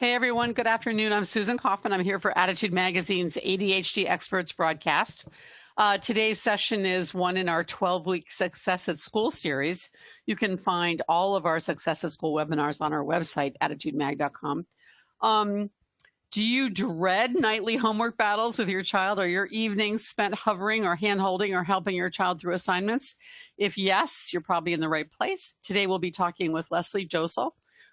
Hey everyone, good afternoon. I'm Susan Kaufman. I'm here for ADDitude Magazine's ADHD Experts broadcast. Today's session is one in our 12-week Success at School series. You can find all of our Success at School webinars on our website, ADDitudemag.com. Do you dread nightly homework battles with your child, or your evenings spent hovering or hand-holding or helping your child through assignments? If yes, you're probably in the right place. Today we'll be talking with Leslie Josel,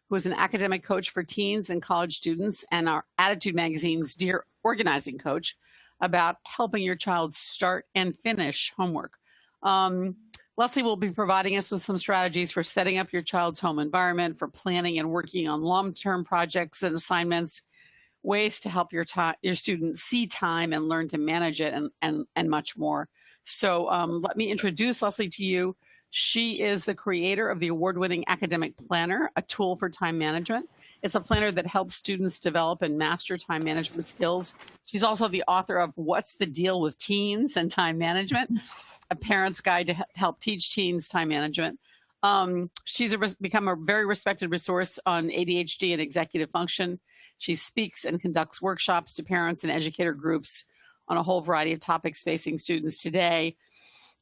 who is an academic coach for teens and college students and our ADDitude Magazine's Dear Organizing Coach, about helping your child start and finish homework. Leslie will be providing us with some strategies for setting up your child's home environment, for planning and working on long-term projects and assignments, ways to help your students see time and learn to manage it, and much more. So let me introduce Leslie to you. She is the creator of the award-winning Academic Planner, a tool for time management. It's a planner that helps students develop and master time management skills. She's also the author of What's the Deal with Teens and Time Management, a parent's guide to help teach teens time management. She's become a very respected resource on ADHD and executive function. She speaks and conducts workshops to parents and educator groups on a whole variety of topics facing students today.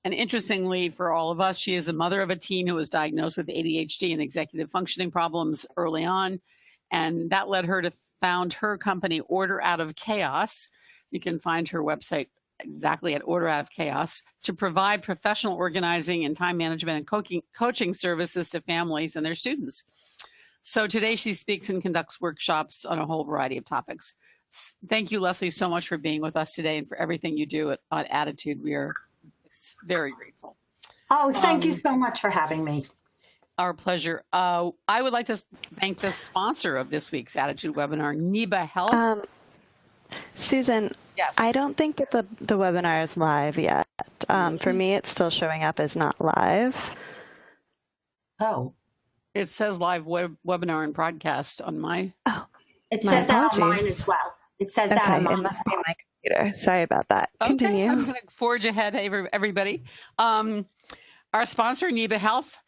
And interestingly, for all of us, she is the mother of a teen who was diagnosed with ADHD and executive functioning problems early on. And that led her to found her company, Order Out of Chaos. You can find her website exactly at Order Out of Chaos, to provide professional organizing and time management and coaching services to families and their students. So today she speaks and conducts workshops on a whole variety of topics. Thank you, Leslie, so much for being with us today and for everything you do at ADDitude. We are very grateful. Oh, thank you so much for having me. Our pleasure. I would like to thank the sponsor of this week's ADDitude webinar, NEBA Health. Susan, yes. I don't think that the webinar is live yet. For me, it's still showing up as not live. Oh. It says live webinar and broadcast on my... Oh, it says that on mine as well. It says that on mine. It must be my computer. Sorry about that. Okay, Continue. I'm going to forge ahead, everybody. Our sponsor, NEBA Health,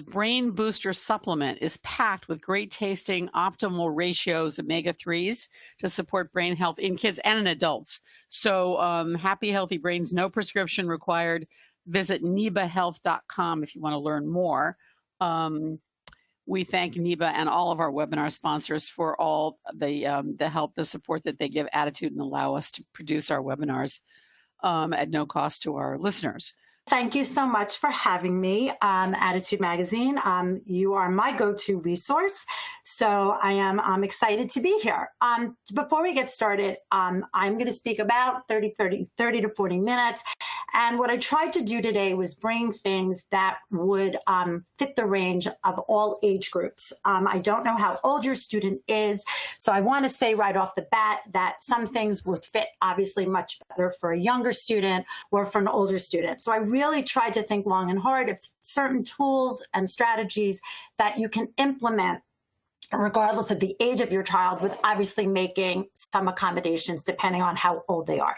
Brain Booster Supplement is packed with great tasting, optimal ratios of omega-3s to support brain health in kids and in adults. So happy, healthy brains, no prescription required. Visit nebahealth.com if you want to learn more. We thank NEBA and all of our webinar sponsors for all the help, the support that they give ADDitude and allow us to produce our webinars at no cost to our listeners. Thank you so much for having me, ADDitude Magazine. You are my go-to resource, so I am excited to be here. Before we get started, I'm going to speak about 30 to 40 minutes, and what I tried to do today was bring things that would fit the range of all age groups. I don't know how old your student is, so I want to say right off the bat that some things would fit obviously much better for a younger student or for an older student. So I really tried to think long and hard of certain tools and strategies that you can implement regardless of the age of your child, with obviously making some accommodations depending on how old they are.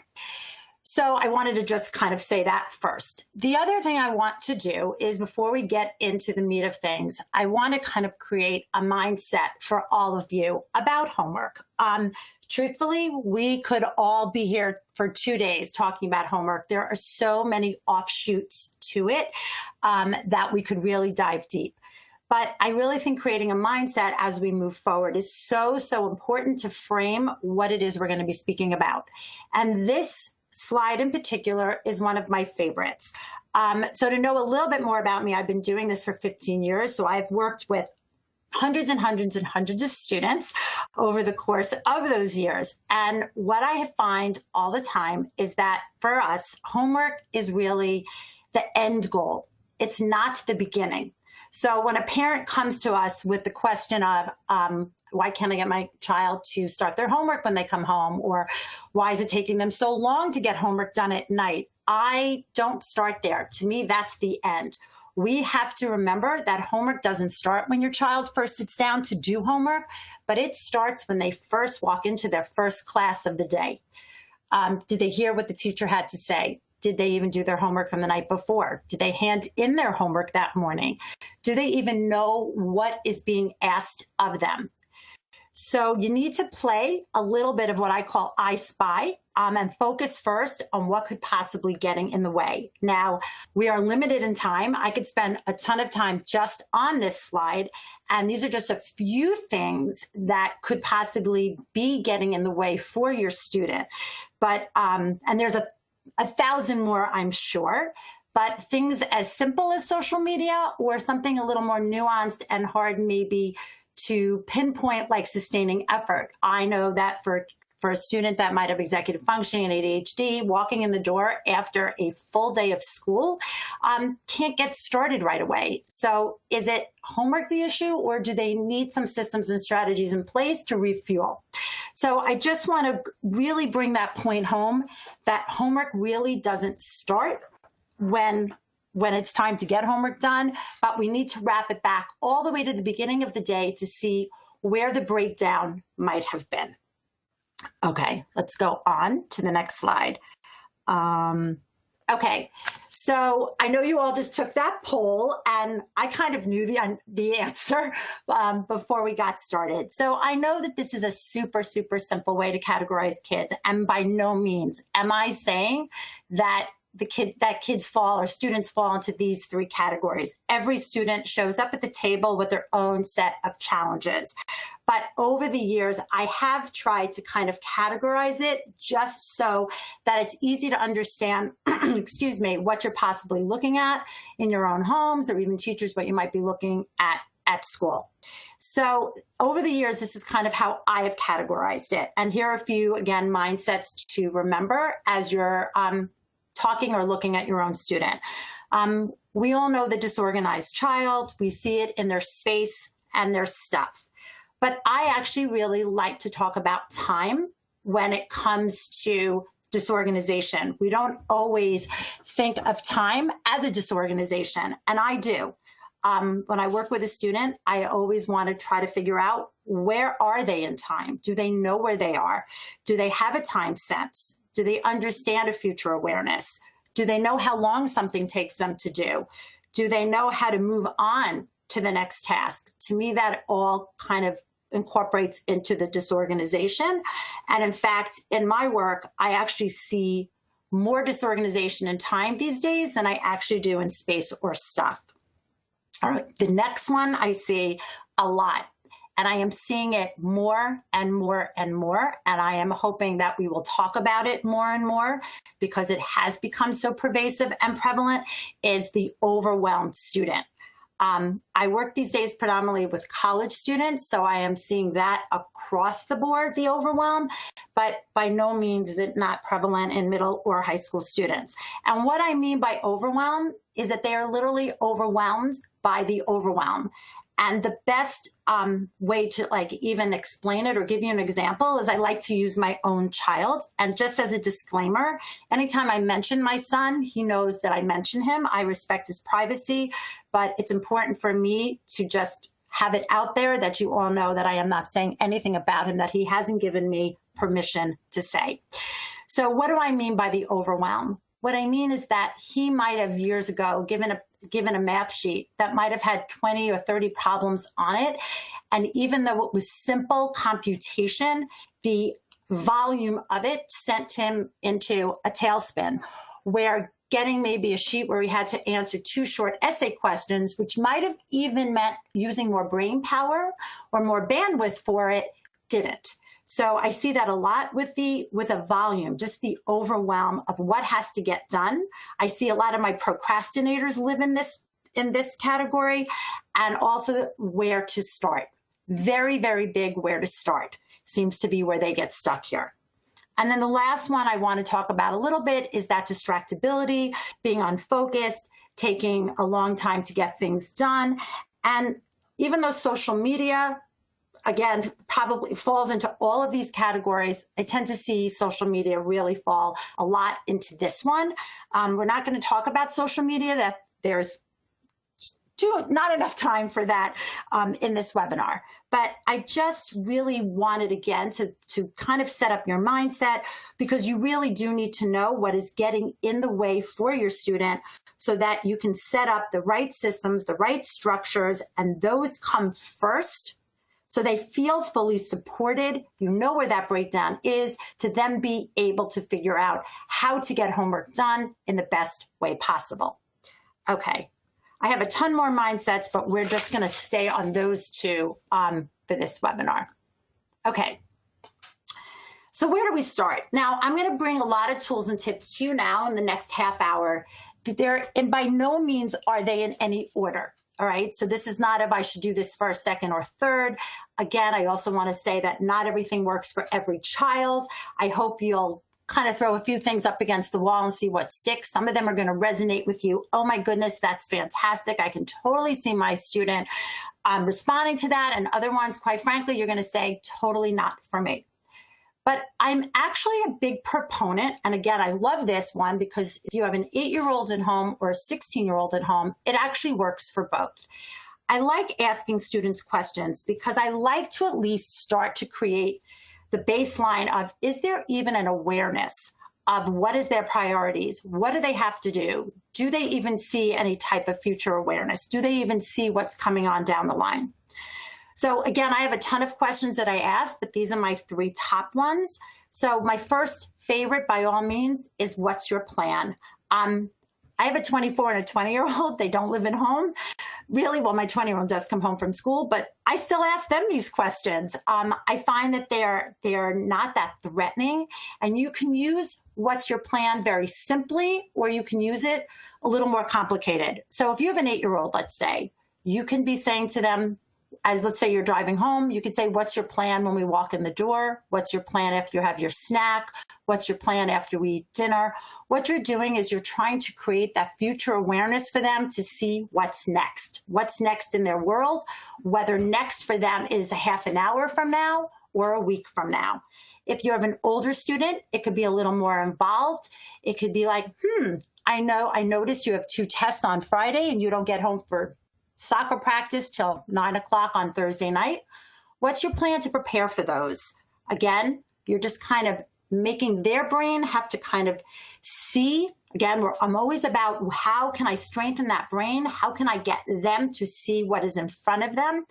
So I wanted to just kind of say that first. The other thing I want to do is, before we get into the meat of things, I want to kind of create a mindset for all of you about homework. Truthfully, we could all be here for 2 days talking about homework. There are so many offshoots to it that we could really dive deep. But I really think creating a mindset as we move forward is so, so important to frame what it is we're going to be speaking about. And this slide in particular is one of my favorites. So to know a little bit more about me, I've been doing this for 15 years. So I've worked with hundreds and hundreds and hundreds of students over the course of those years. And what I find all the time is that for us, homework is really the end goal. It's not the beginning. So when a parent comes to us with the question of, why can't I get my child to start their homework when they come home? Or why is it taking them so long to get homework done at night? I don't start there. To me, that's the end. We have to remember that homework doesn't start when your child first sits down to do homework, but it starts when they first walk into their first class of the day. Did they hear what the teacher had to say? Did they even do their homework from the night before? Did they hand in their homework that morning? Do they even know what is being asked of them? So you need to play a little bit of what I call I Spy, and focus first on what could possibly getting in the way. Now, we are limited in time. I could spend a ton of time just on this slide, and these are just a few things that could possibly be getting in the way for your student. But, and there's a 1,000 more, I'm sure. But things as simple as social media or something a little more nuanced and hard maybe to pinpoint, like sustaining effort. I know that for a student that might have executive functioning and ADHD, walking in the door after a full day of school can't get started right away. So is it homework the issue, or do they need some systems and strategies in place to refuel? So I just want to really bring that point home, that homework really doesn't start when it's time to get homework done, but we need to wrap it back all the way to the beginning of the day to see where the breakdown might have been. Okay, let's go on to the next slide. Okay, so I know you all just took that poll, and I kind of knew the answer before we got started. So I know that this is a super, super simple way to categorize kids, and by no means am I saying that kids fall or students fall into these three categories. Every student shows up at the table with their own set of challenges. But over the years, I have tried to kind of categorize it just so that it's easy to understand, excuse me, what you're possibly looking at in your own homes, or even teachers, what you might be looking at school. So over the years, this is kind of how I have categorized it. And here are a few, again, mindsets to remember as you're talking or looking at your own student. We all know the disorganized child. We see it in their space and their stuff. But I actually really like to talk about time when it comes to disorganization. We don't always think of time as a disorganization, and I do. When I work with a student, I always want to try to figure out, where are they in time? Do they know where they are? Do they have a time sense? Do they understand a future awareness? Do they know how long something takes them to do? Do they know how to move on to the next task? To me, that all kind of incorporates into the disorganization. And in fact, in my work, I actually see more disorganization in time these days than I actually do in space or stuff. All right, the next one I see a lot. And I am seeing it more and more and more. And I am hoping that we will talk about it more and more, because it has become so pervasive and prevalent, is the overwhelmed student. I work these days predominantly with college students, so I am seeing that across the board, the overwhelm, but by no means is it not prevalent in middle or high school students. And what I mean by overwhelm is that they are literally overwhelmed by the overwhelm. And the best way to even explain it or give you an example is I like to use my own child. And just as a disclaimer, anytime I mention my son, he knows that I mention him. I respect his privacy, but it's important for me to just have it out there that you all know that I am not saying anything about him that he hasn't given me permission to say. So what do I mean by the overwhelm? What I mean is that he might have years ago given a math sheet that might have had 20 or 30 problems on it. And even though it was simple computation, the volume of it sent him into a tailspin, where getting maybe a sheet where he had to answer 2 short essay questions, which might have even meant using more brain power or more bandwidth for it, didn't. So I see that a lot with a volume, just the overwhelm of what has to get done. I see a lot of my procrastinators live in this category, and also where to start. Very, very big where to start seems to be where they get stuck here. And then the last one I want to talk about a little bit is that distractibility, being unfocused, taking a long time to get things done. And even though social media, again, probably falls into all of these categories, I tend to see social media really fall a lot into this one. We're not going to talk about social media, that there's not enough time for that in this webinar. But I just really wanted, again, to kind of set up your mindset, because you really do need to know what is getting in the way for your student, so that you can set up the right systems, the right structures, and those come first, so they feel fully supported. You know where that breakdown is, to then be able to figure out how to get homework done in the best way possible. Okay, I have a ton more mindsets, but we're just going to stay on those two for this webinar. Okay. So where do we start? Now, I'm going to bring a lot of tools and tips to you now in the next half hour. And by no means are they in any order. All right, so this is not if I should do this first, second, or third. Again, I also want to say that not everything works for every child. I hope you'll kind of throw a few things up against the wall and see what sticks. Some of them are going to resonate with you. Oh my goodness, that's fantastic. I can totally see my student responding to that. And other ones, quite frankly, you're going to say, totally not for me. But I'm actually a big proponent, and again, I love this one because if you have an 8-year-old at home or a 16-year-old at home, it actually works for both. I like asking students questions because I like to at least start to create the baseline of, is there even an awareness of what is their priorities? What do they have to do? Do they even see any type of future awareness? Do they even see what's coming on down the line? So again, I have a ton of questions that I ask, but these are my 3 top ones. So my first favorite, by all means, is what's your plan? I have a 24 and a 20-year-old. They don't live at home. Really, well, my 20-year-old does come home from school, but I still ask them these questions. I find that they're not that threatening, and you can use what's your plan very simply, or you can use it a little more complicated. So if you have an 8-year-old, let's say, you can be saying to them, as let's say you're driving home, you could say, what's your plan when we walk in the door? What's your plan after you have your snack? What's your plan after we eat dinner? What you're doing is you're trying to create that future awareness for them to see what's next in their world, whether next for them is a half an hour from now or a week from now. If you have an older student, it could be a little more involved. It could be like, I noticed you have 2 tests on Friday and you don't get home for soccer practice till 9 o'clock on Thursday night. What's your plan to prepare for those? Again, you're just kind of making their brain have to kind of see. Again, I'm always about how can I strengthen that brain? How can I get them to see what is in front of them?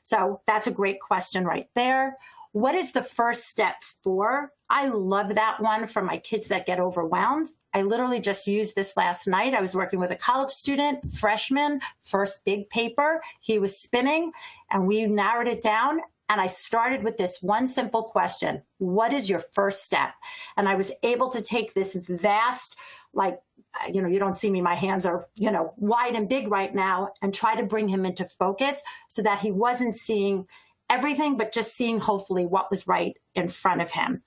So that's a great question right there. What is the first step for? I love that one for my kids that get overwhelmed. I literally just used this last night. I was working with a college student, freshman, first big paper. He was spinning and we narrowed it down. And I started with this one simple question. What is your first step? And I was able to take this vast, you don't see me, my hands are, wide and big right now, and try to bring him into focus so that he wasn't seeing everything, but just seeing hopefully what was right in front of him.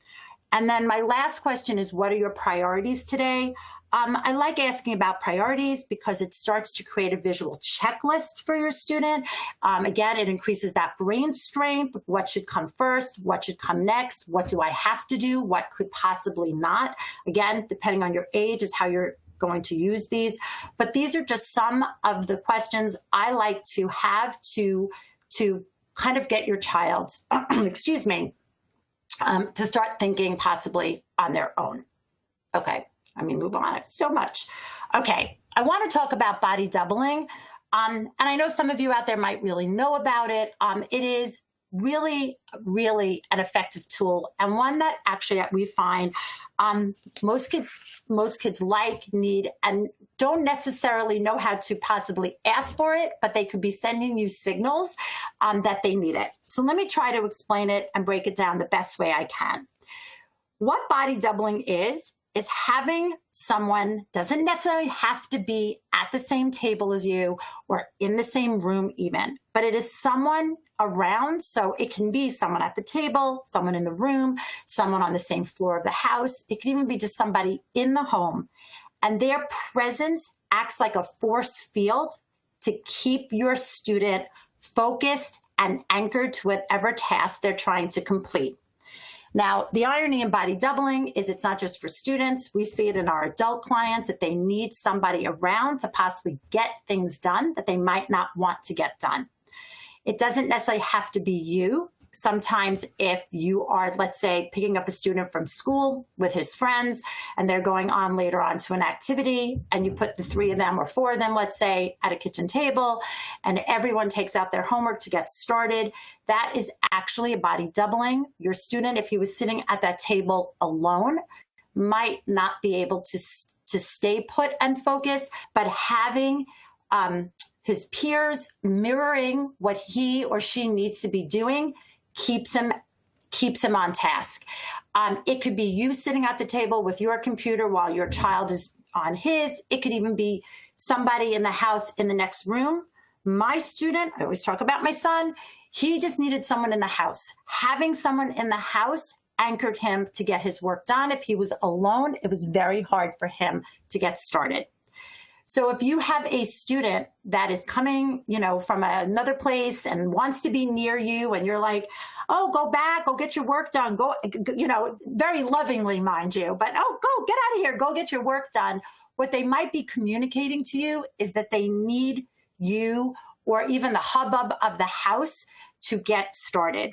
And then my last question is, what are your priorities today? I like asking about priorities because it starts to create a visual checklist for your student. Again, it increases that brain strength. What should come first? What should come next? What do I have to do? What could possibly not? Again, depending on your age is how you're going to use these. But these are just some of the questions I like to have to kind of get your child, excuse me, to start thinking possibly on their own. Okay, let me move on. I have so much. Okay, I want to talk about body doubling. And I know some of you out there might really know about it. It is really, really an effective tool, and one that actually we find most kids like, need, and don't necessarily know how to possibly ask for it, but they could be sending you signals that they need it. So let me try to explain it and break it down the best way I can. What body doubling is having someone, doesn't necessarily have to be at the same table as you or in the same room even, but it is someone around. So it can be someone at the table, someone in the room, someone on the same floor of the house. It can even be just somebody in the home. And their presence acts like a force field to keep your student focused and anchored to whatever task they're trying to complete. Now, the irony in body doubling is it's not just for students. We see it in our adult clients that they need somebody around to possibly get things done that they might not want to get done. It doesn't necessarily have to be you. sometimes if you are, let's say, picking up a student from school with his friends and they're going on later on to an activity, and you put the 3 of them or 4 of them, let's say, at a kitchen table, and everyone takes out their homework to get started, that is actually a body doubling. Your student, if he was sitting at that table alone, might not be able to stay put and focus, but having his peers mirroring what he or she needs to be doing keeps him on task. It could be you sitting at the table with your computer while your child is on his. It could even be somebody in the house in the next room. My student, I always talk about my son, he just needed someone in the house. Having someone in the house anchored him to get his work done. If he was alone, it was very hard for him to get started. So if you have a student that is coming, from another place and wants to be near you, and you're like, oh, go back, go get your work done, go, very lovingly, mind you, but oh, go get out of here, go get your work done. What they might be communicating to you is that they need you or even the hubbub of the house to get started.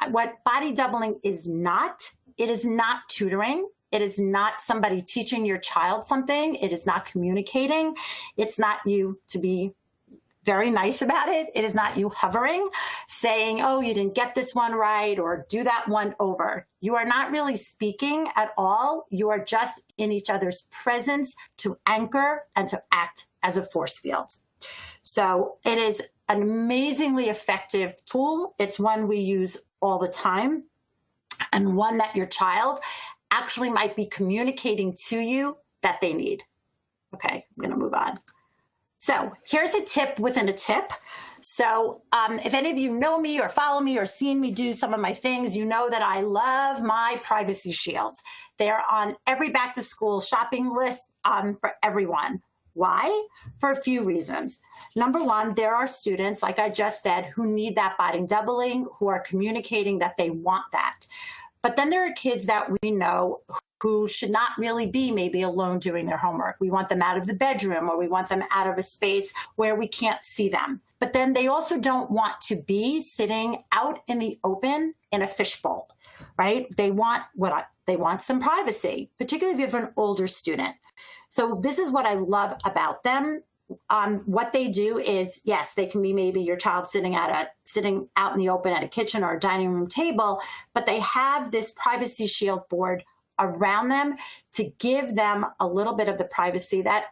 What body doubling is not, it is not tutoring. It is not somebody teaching your child something. It is not communicating. It's not you, to be very nice about it. It is not you hovering, saying, oh, you didn't get this one right, or do that one over. You are not really speaking at all. You are just in each other's presence to anchor and to act as a force field. So it is an amazingly effective tool. It's one we use all the time, and one that your child actually might be communicating to you that they need. Okay, I'm gonna move on. So here's a tip within a tip. So if any of you know me or follow me or seen me do some of my things, you know that I love my privacy shields. They're on every back to school shopping list for everyone. Why? For a few reasons. Number one, there are students, like I just said, who need that body doubling, who are communicating that they want that. But then there are kids that we know who should not really be maybe alone doing their homework. We want them out of the bedroom, or we want them out of a space where we can't see them. But then they also don't want to be sitting out in the open in a fishbowl, right? They want some privacy, particularly if you have an older student. So this is what I love about them. What they do is, yes, they can be maybe your child sitting out in the open at a kitchen or a dining room table, but they have this privacy shield board around them to give them a little bit of the privacy that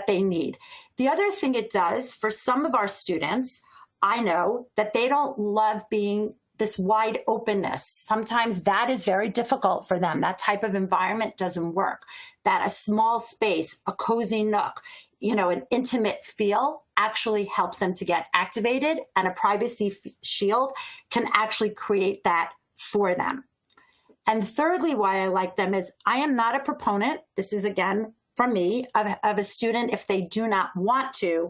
they need. The other thing it does for some of our students, I know that they don't love being this wide openness. Sometimes that is very difficult for them. That type of environment doesn't work. That a small space, a cozy nook, an intimate feel actually helps them to get activated, and a privacy shield can actually create that for them. And thirdly, why I like them is I am not a proponent, this is again from me, of a student, if they do not want to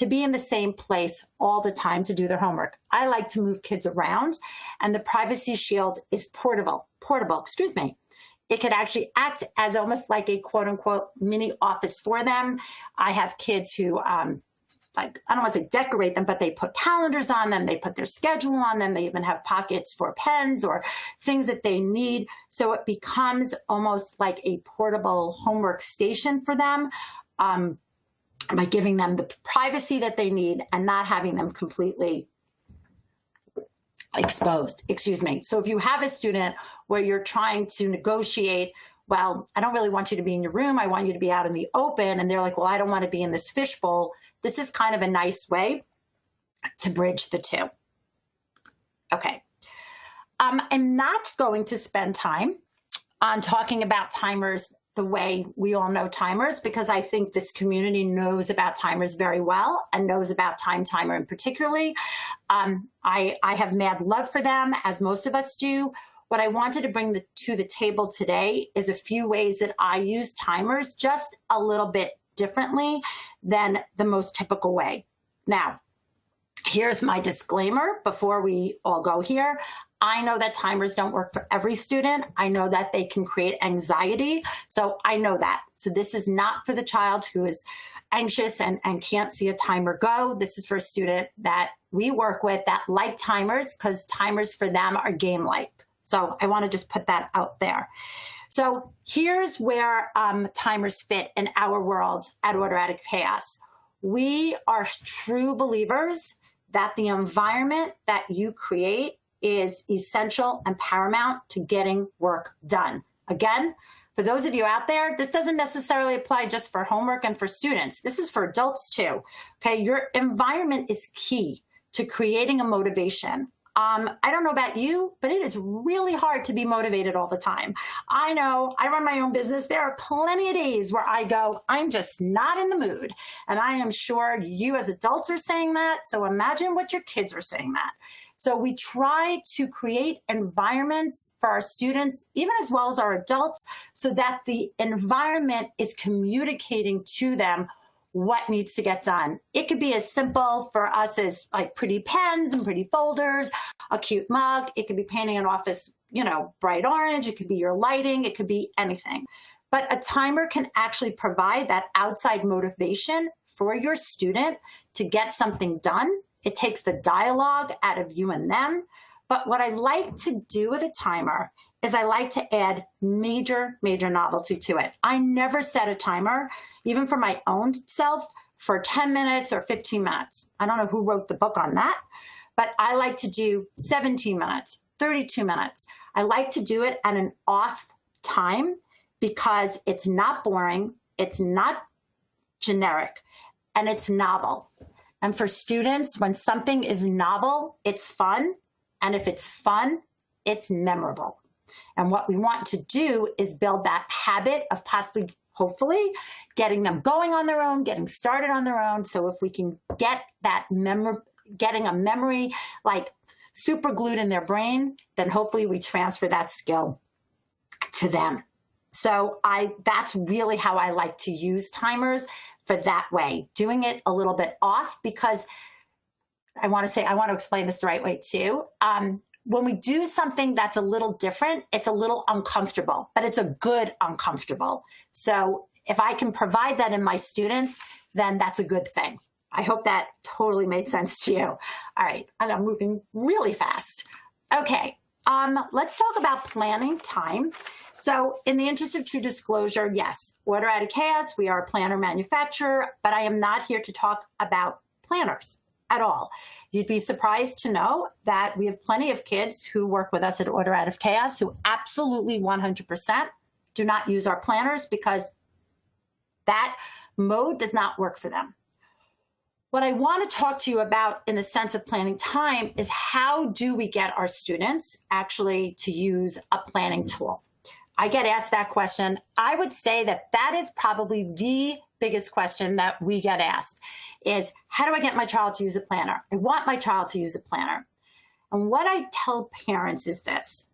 be in the same place all the time to do their homework. I like to move kids around, and the privacy shield is portable, It could actually act as almost like a quote unquote mini office for them. I have kids who, I don't want to say decorate them, but they put calendars on them. They put their schedule on them. They even have pockets for pens or things that they need. So it becomes almost like a portable homework station for them, by giving them the privacy that they need and not having them completely exposed, So if you have a student where you're trying to negotiate, well, I don't really want you to be in your room, I want you to be out in the open, and they're like, well, I don't want to be in this fishbowl. This is kind of a nice way to bridge the two. Okay. I'm not going to spend time on talking about timers the way we all know timers, because I think this community knows about timers very well and knows about time timer in particularly. I have mad love for them, as most of us do. What I wanted to bring to the table today is a few ways that I use timers just a little bit differently than the most typical way. Now, here's my disclaimer before we all go here. I know that timers don't work for every student. I know that they can create anxiety. So I know that. So this is not for the child who is, anxious and can't see a timer go. This is for a student that we work with that like timers, because timers for them are game-like. So I want to just put that out there. So here's where timers fit in our world at Order Out of Chaos. We are true believers that the environment that you create is essential and paramount to getting work done. Again, for those of you out there, this doesn't necessarily apply just for homework and for students. This is for adults too. Okay, your environment is key to creating a motivation. I don't know about you, but it is really hard to be motivated all the time. I know I run my own business. There are plenty of days where I go, I'm just not in the mood. And I am sure you as adults are saying that. So imagine what your kids are saying that. So we try to create environments for our students, even as well as our adults, so that the environment is communicating to them what needs to get done. It could be as simple for us as like pretty pens and pretty folders, a cute mug. It could be painting an office, bright orange. It could be your lighting. It could be anything. But a timer can actually provide that outside motivation for your student to get something done. It takes the dialogue out of you and them. But what I like to do with a timer is I like to add major novelty to it. I never set a timer, even for my own self, for 10 minutes or 15 minutes. I don't know who wrote the book on that, but I like to do 17 minutes, 32 minutes. I like to do it at an off time because it's not boring, it's not generic, and it's novel. And for students, when something is novel, it's fun. And if it's fun, it's memorable. And what we want to do is build that habit of possibly, hopefully, getting them going on their own, getting started on their own. So if we can get that getting a memory like super glued in their brain, then hopefully we transfer that skill to them. So that's really how I like to use timers, for that way, doing it a little bit off, because I want to explain this the right way too. When we do something that's a little different, it's a little uncomfortable, but it's a good uncomfortable. So if I can provide that in my students, then that's a good thing. I hope that totally made sense to you. All right, I'm moving really fast. Okay, let's talk about planning time. So in the interest of true disclosure, yes, Order Out of Chaos, we are a planner manufacturer, but I am not here to talk about planners at all. You'd be surprised to know that we have plenty of kids who work with us at Order Out of Chaos who absolutely 100% do not use our planners because that mode does not work for them. What I want to talk to you about in the sense of planning time is how do we get our students actually to use a planning tool? I get asked that question. I would say that is probably the biggest question that we get asked is, how do I get my child to use a planner? I want my child to use a planner. And what I tell parents is this: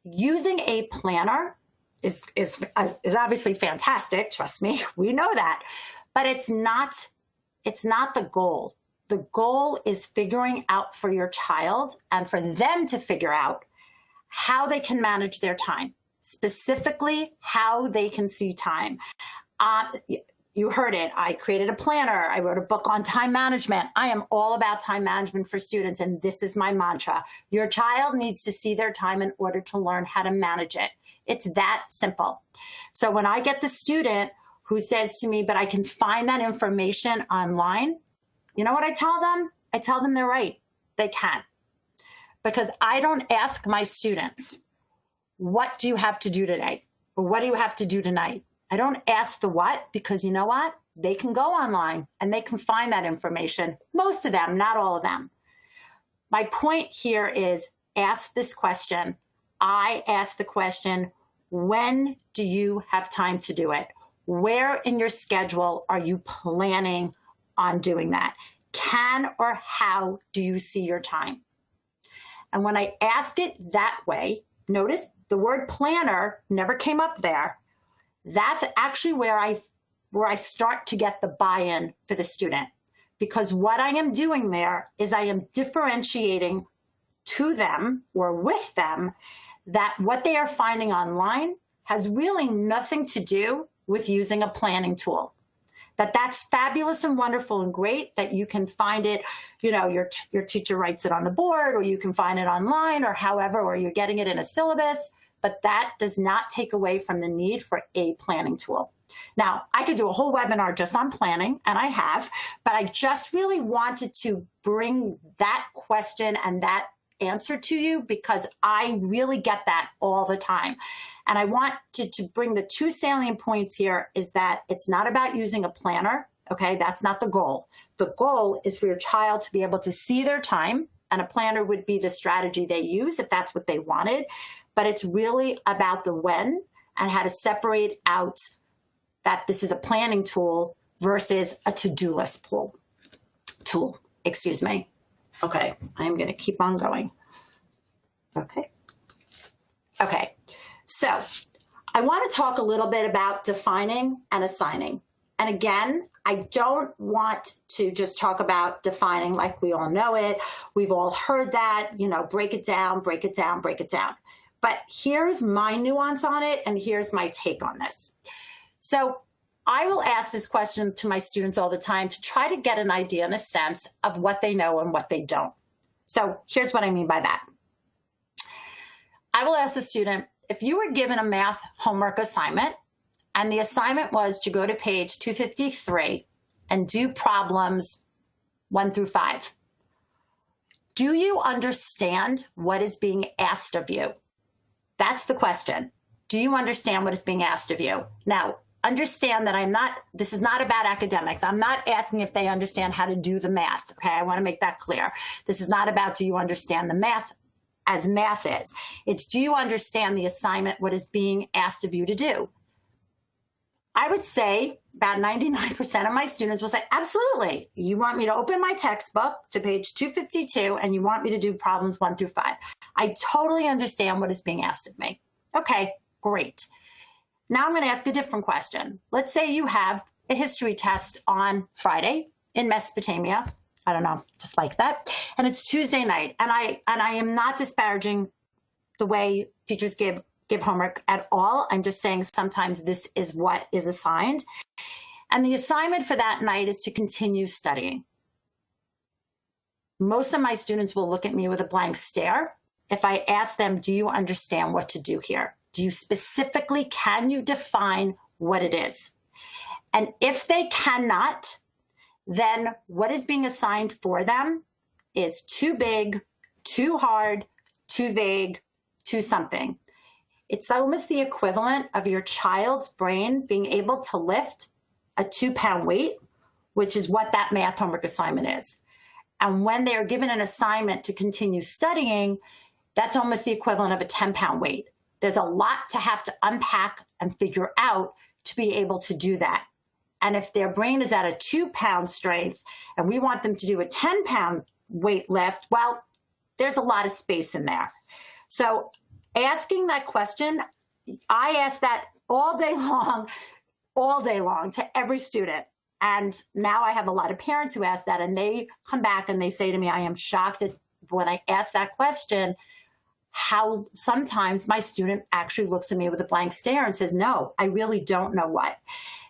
using a planner is obviously fantastic. Trust me, we know that, but it's not the goal. The goal is figuring out for your child and for them to figure out how they can manage their time, specifically how they can see time. You heard it. I created a planner. I wrote a book on time management. I am all about time management for students, and this is my mantra. Your child needs to see their time in order to learn how to manage it. It's that simple. So when I get the student who says to me, but I can find that information online, you know what I tell them? I tell them they're right. They can. Because I don't ask my students, what do you have to do today? Or what do you have to do tonight? I don't ask the what, because you know what? They can go online and they can find that information. Most of them, not all of them. My point here is ask this question. I ask the question, when do you have time to do it? Where in your schedule are you planning on doing that? Can or how do you see your time? And when I ask it that way, notice the word planner never came up there. That's actually where I start to get the buy-in for the student. Because what I am doing there is I am differentiating to them or with them that what they are finding online has really nothing to do with using a planning tool. That's fabulous and wonderful and great that you can find it, your teacher writes it on the board, or you can find it online, or however, or you're getting it in a syllabus, but that does not take away from the need for a planning tool. Now, I could do a whole webinar just on planning, and I have, but I just really wanted to bring that question and that answer to you because I really get that all the time. And I want to bring the two salient points here is that it's not about using a planner, okay? That's not the goal. The goal is for your child to be able to see their time, and a planner would be the strategy they use if that's what they wanted. But it's really about the when and how to separate out that this is a planning tool versus a to-do list tool. Excuse me. Okay, I'm going to keep on going. Okay. So I want to talk a little bit about defining and assigning. And again, I don't want to just talk about defining like we all know it. We've all heard that, break it down, break it down, break it down. But here's my nuance on it, and here's my take on this. So I will ask this question to my students all the time to try to get an idea and a sense of what they know and what they don't. So here's what I mean by that. I will ask the student, if you were given a math homework assignment, and the assignment was to go to page 253 and do problems 1 through 5, do you understand what is being asked of you? That's the question. Do you understand what is being asked of you? Now, understand that this is not about academics. I'm not asking if they understand how to do the math, okay? I want to make that clear. This is not about do you understand the math as math is. It's do you understand the assignment, what is being asked of you to do? I would say about 99% of my students will say, absolutely. You want me to open my textbook to page 252 and you want me to do problems 1 through 5. I totally understand what is being asked of me. Okay, great. Now I'm going to ask a different question. Let's say you have a history test on Friday in Mesopotamia. I don't know, just like that. And it's Tuesday night. And I am not disparaging the way teachers give homework at all. I'm just saying sometimes this is what is assigned. And the assignment for that night is to continue studying. Most of my students will look at me with a blank stare if I ask them, do you understand what to do here? Do you specifically, can you define what it is? And if they cannot, then what is being assigned for them is too big, too hard, too vague, too something. It's almost the equivalent of your child's brain being able to lift a 2-pound weight, which is what that math homework assignment is. And when they are given an assignment to continue studying, that's almost the equivalent of a 10-pound weight. There's a lot to have to unpack and figure out to be able to do that. And if their brain is at a 2-pound strength and we want them to do a 10-pound weight lift, well, there's a lot of space in there. So asking that question, I ask that all day long to every student. And now I have a lot of parents who ask that, and they come back and they say to me, I am shocked at when I ask that question, how sometimes my student actually looks at me with a blank stare and says, no, I really don't know what.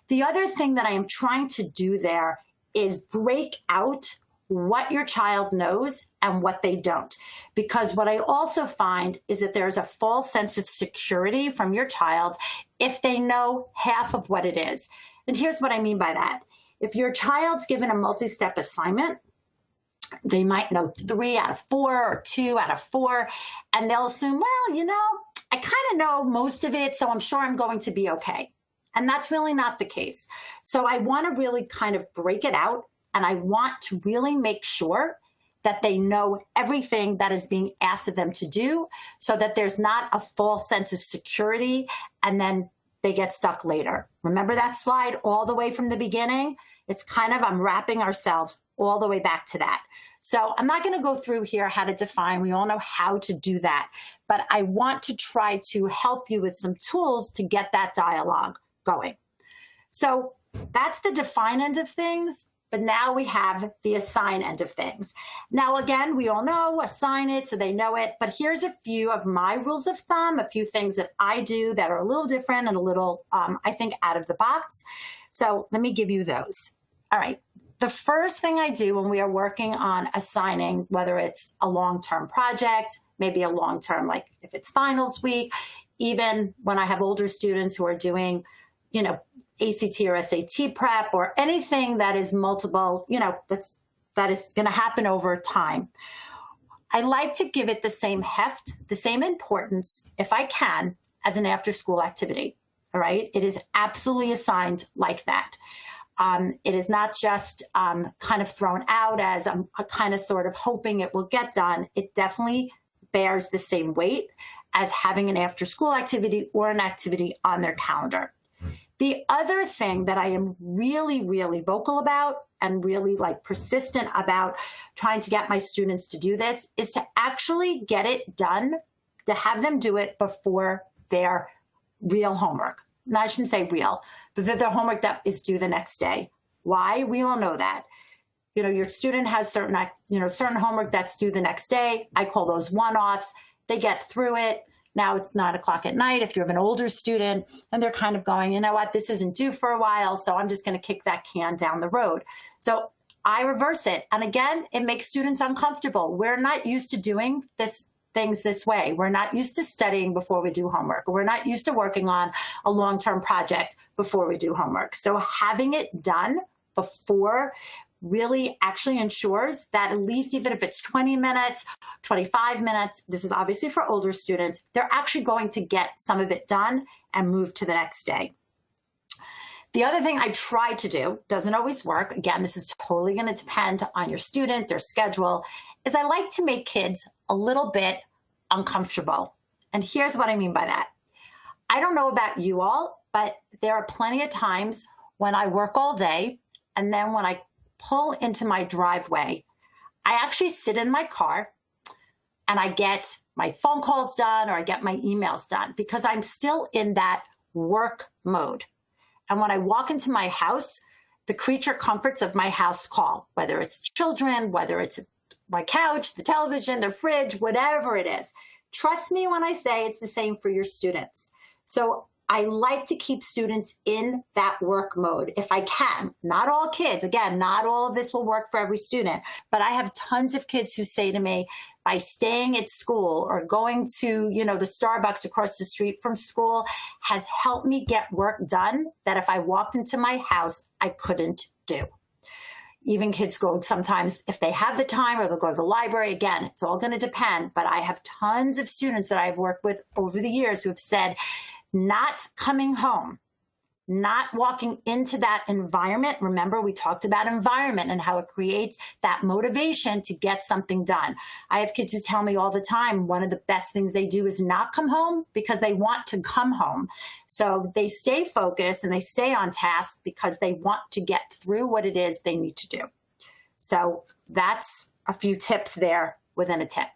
The other thing that I am trying to do there is break out what your child knows and what they don't. Because what I also find is that there's a false sense of security from your child if they know half of what it is. And here's what I mean by that. If your child's given a multi-step assignment, they might know 3 out of 4 or 2 out of 4, and they'll assume, well, I kind of know most of it, so I'm sure I'm going to be okay. And that's really not the case. So I want to really kind of break it out, and I want to really make sure that they know everything that is being asked of them to do so that there's not a false sense of security and then they get stuck later. Remember that slide all the way from the beginning? It's kind of, I'm wrapping ourselves all the way back to that. So I'm not going to go through here how to define. We all know how to do that. But I want to try to help you with some tools to get that dialogue going. So that's the define end of things. but now we have the assign end of things. Now, again, we all know assign it so they know it, but here's a few of my rules of thumb, a few things that I do that are a little different and a little, I think, out of the box. So let me give you those. All right. The first thing I do when we are working on assigning, whether it's a long-term project, maybe a long-term, like if it's finals week, even when I have older students who are doing, you know, ACT or SAT prep or anything that is multiple, you know, that is going to happen over time. I like to give it the same heft, the same importance, if I can, as an after-school activity. All right. It is absolutely assigned like that. It is not just kind of thrown out as a kind of sort of hoping it will get done. It definitely bears the same weight as having an after-school activity or an activity on their calendar. The other thing that I am really, really vocal about and really like persistent about trying to get my students to do this is to actually get it done, to have them do it before their real homework. No, I shouldn't say real, but their homework that is due the next day. Why? We all know that. You know, your student has certain homework that's due the next day. I call those one-offs. They get through it. Now it's 9 o'clock at night if you have an older student and they're kind of going, you know what, this isn't due for a while, so I'm just going to kick that can down the road. So I reverse it. And again, it makes students uncomfortable. We're not used to doing things this way. We're not used to studying before we do homework. We're not used to working on a long-term project before we do homework. So having it done before really actually ensures that at least even if it's 20 minutes, 25 minutes, this is obviously for older students, they're actually going to get some of it done and move to the next day. The other thing I try to do, doesn't always work, again, this is totally going to depend on your student, their schedule, is I like to make kids a little bit uncomfortable. And here's what I mean by that. I don't know about you all, but there are plenty of times when I work all day and then when I pull into my driveway, I actually sit in my car and I get my phone calls done or I get my emails done because I'm still in that work mode. And when I walk into my house, the creature comforts of my house call, whether it's children, whether it's my couch, the television, the fridge, whatever it is. Trust me when I say it's the same for your students. So I like to keep students in that work mode if I can. Not all kids, again, not all of this will work for every student, but I have tons of kids who say to me, by staying at school or going to, you know, the Starbucks across the street from school has helped me get work done that if I walked into my house, I couldn't do. Even kids go sometimes, if they have the time or they'll go to the library, again, it's all going to depend, but I have tons of students that I've worked with over the years who have said, not coming home, not walking into that environment. Remember, we talked about environment and how it creates that motivation to get something done. I have kids who tell me all the time, one of the best things they do is not come home because they want to come home. So they stay focused and they stay on task because they want to get through what it is they need to do. So that's a few tips there within a tip.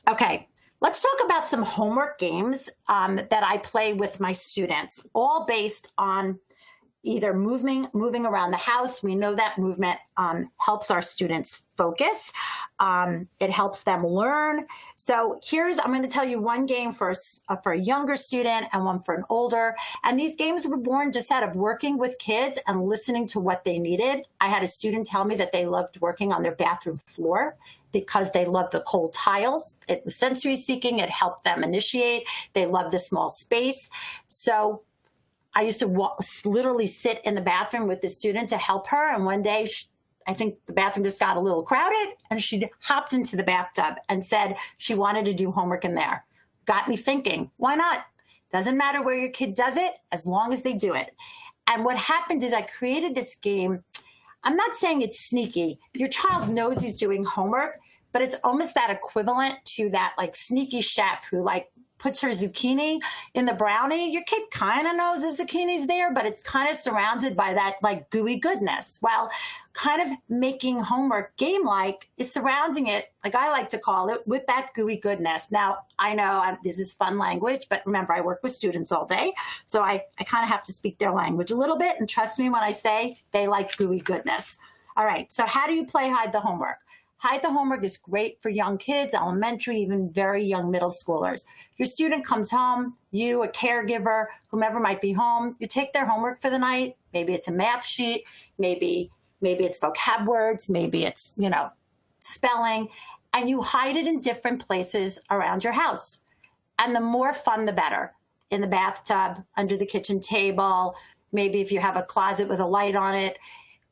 Okay. Let's talk about some homework games that I play with my students, all based on either moving around the house. We know that movement helps our students focus. It helps them learn. So I'm going to tell you one game for a younger student and one for an older. And these games were born just out of working with kids and listening to what they needed. I had a student tell me that they loved working on their bathroom floor because they loved the cold tiles. It was sensory seeking. It helped them initiate. They loved the small space. So I used to literally sit in the bathroom with the student to help her. And one day, I think the bathroom just got a little crowded and she hopped into the bathtub and said she wanted to do homework in there. Got me thinking, why not? Doesn't matter where your kid does it, as long as they do it. And what happened is I created this game. I'm not saying it's sneaky. Your child knows he's doing homework, but it's almost that equivalent to that like sneaky chef who like puts her zucchini in the brownie, your kid kind of knows the zucchini's there, but it's kind of surrounded by that like gooey goodness. Well, kind of making homework game-like is surrounding it, like I like to call it, with that gooey goodness. Now, I know this is fun language, but remember, I work with students all day, so I kind of have to speak their language a little bit, and trust me when I say they like gooey goodness. All right, so how do you play hide the homework? Hide the homework is great for young kids, elementary, even very young middle schoolers. Your student comes home, you, a caregiver, whomever might be home, you take their homework for the night. Maybe it's a math sheet, maybe it's vocab words, maybe it's, spelling, and you hide it in different places around your house. And the more fun, the better. In the bathtub, under the kitchen table, maybe if you have a closet with a light on it,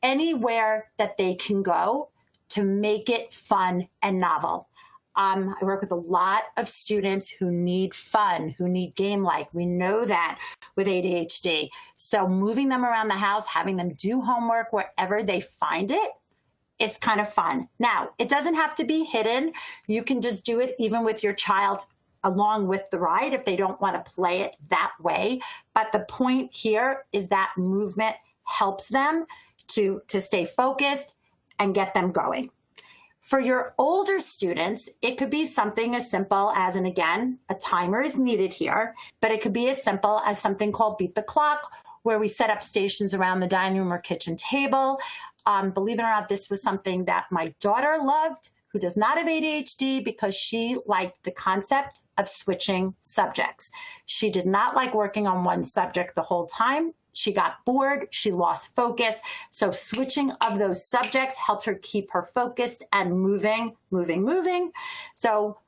anywhere that they can go to make it fun and novel. I work with a lot of students who need fun, who need game-like. We know that with ADHD. So moving them around the house, having them do homework wherever they find it, is kind of fun. Now, it doesn't have to be hidden. You can just do it even with your child along with the ride if they don't want to play it that way. But the point here is that movement helps them to stay focused and get them going. For your older students, it could be something as simple as, and again, a timer is needed here, but it could be as simple as something called Beat the Clock, where we set up stations around the dining room or kitchen table. Believe it or not, this was something that my daughter loved, who does not have ADHD, because she liked the concept of switching subjects. She did not like working on one subject the whole time. She got bored, she lost focus. So switching of those subjects helped her keep her focused and moving. So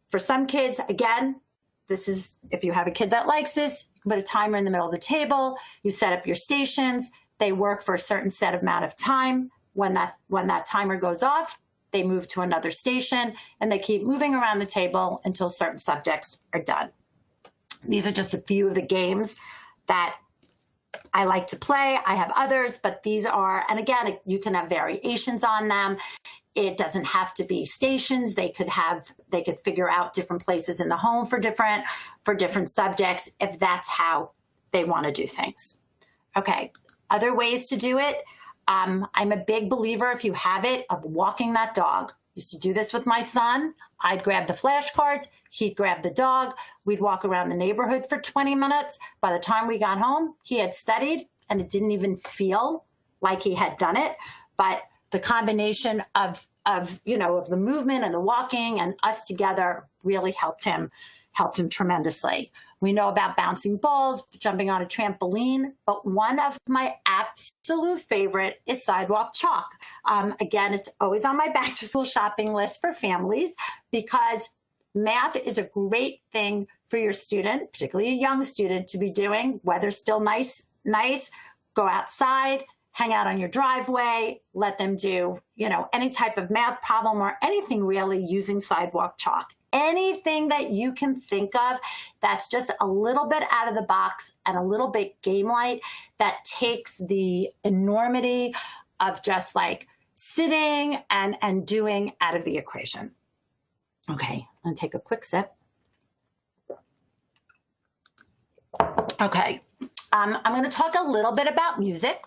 for some kids, again, this is, if you have a kid that likes this, you can put a timer in the middle of the table, you set up your stations, they work for a certain set amount of time. When that timer goes off, they move to another station, and they keep moving around the table until certain subjects are done. These are just a few of the games that I like to play. I have others, but these are, and again, you can have variations on them. It doesn't have to be stations. They could figure out different places in the home for different subjects if that's how they want to do things. Okay, other ways to do it. I'm a big believer, if you have it, of walking that dog. Used to do this with my son. I'd grab the flashcards, he'd grab the dog, we'd walk around the neighborhood for 20 minutes. By the time we got home, he had studied, and it didn't even feel like he had done it. But the combination of the movement and the walking and us together really helped him tremendously. We know about bouncing balls, jumping on a trampoline, but one of my absolute favorite is Sidewalk Chalk. Again, it's always on my back to school shopping list for families, because math is a great thing for your student, particularly a young student, to be doing. Weather's still nice, go outside, hang out on your driveway, let them do, any type of math problem or anything really using Sidewalk Chalk. Anything that you can think of that's just a little bit out of the box and a little bit game-like, that takes the enormity of just like sitting and doing out of the equation. Okay, I'm gonna take a quick sip. Okay, I'm gonna talk a little bit about music.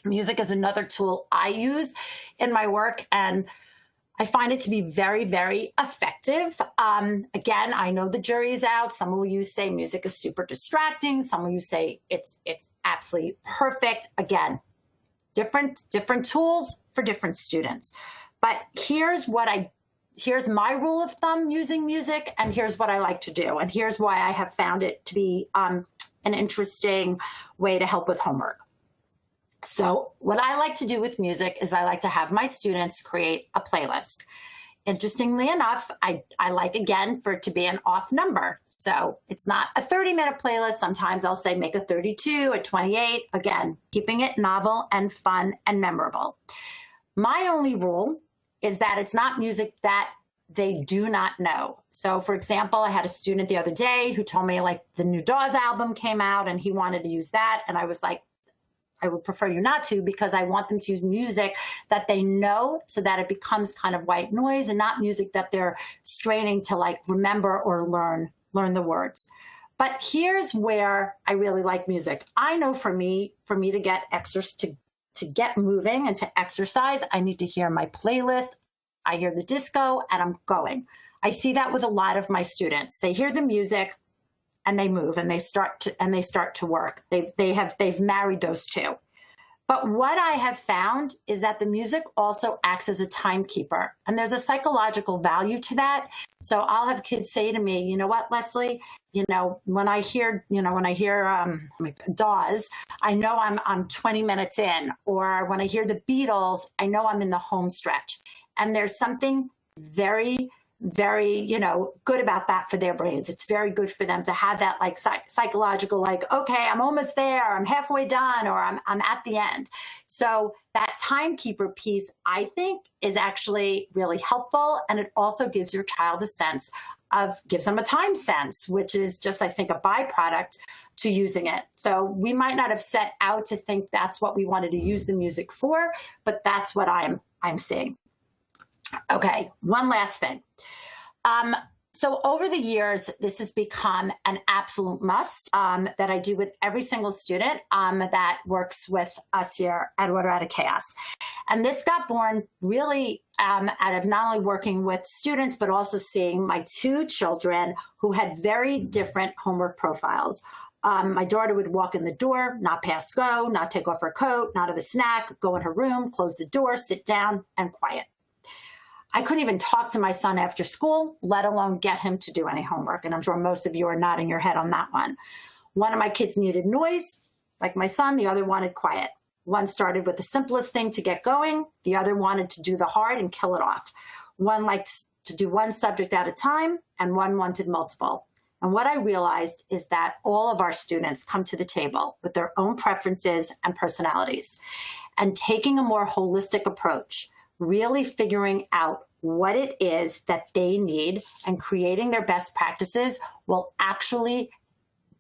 Music is another tool I use in my work, and I find it to be very, very effective. Again, I know the jury is out. Some of you say music is super distracting. Some of you say it's absolutely perfect. Again, different tools for different students. But here's my rule of thumb using music, and here's what I like to do. And here's why I have found it to be an interesting way to help with homework. So what I like to do with music is I like to have my students create a playlist. Interestingly enough, I like, again, for it to be an off number. So it's not a 30-minute playlist. Sometimes I'll say make a 32, a 28. Again, keeping it novel and fun and memorable. My only rule is that it's not music that they do not know. So for example, I had a student the other day who told me like the new Dawes album came out and he wanted to use that. And I was like, I would prefer you not to, because I want them to use music that they know, so that it becomes kind of white noise and not music that they're straining to like remember or learn learn the words. But here's where I really like music. I know for me to get to get moving and to exercise, I need to hear my playlist. I hear the disco and I'm going. I see that with a lot of my students. They hear the music and they move and they start to work. They've married those two. But what I have found is that the music also acts as a timekeeper, and there's a psychological value to that. So I'll have kids say to me, you know what, Leslie, when I hear Dawes, I know I'm 20 minutes in, or when I hear the Beatles, I know I'm in the home stretch. And there's something very, very, good about that for their brains. It's very good for them to have that like psychological, like, okay, I'm almost there, I'm halfway done, or I'm at the end. So that timekeeper piece, I think, is actually really helpful. And it also gives your child gives them a time sense, which is just, I think, a byproduct to using it. So we might not have set out to think that's what we wanted to use the music for, but that's what I'm seeing. Okay, one last thing. So over the years, this has become an absolute must that I do with every single student that works with us here at Order Out of Chaos. And this got born really out of not only working with students, but also seeing my two children who had very different homework profiles. My daughter would walk in the door, not pass go, not take off her coat, not have a snack, go in her room, close the door, sit down, and quiet. I couldn't even talk to my son after school, let alone get him to do any homework. And I'm sure most of you are nodding your head on that one. One of my kids needed noise, like my son. The other wanted quiet. One started with the simplest thing to get going. The other wanted to do the hard and kill it off. One liked to do one subject at a time, and one wanted multiple. And what I realized is that all of our students come to the table with their own preferences and personalities. And taking a more holistic approach, really figuring out what it is that they need and creating their best practices will actually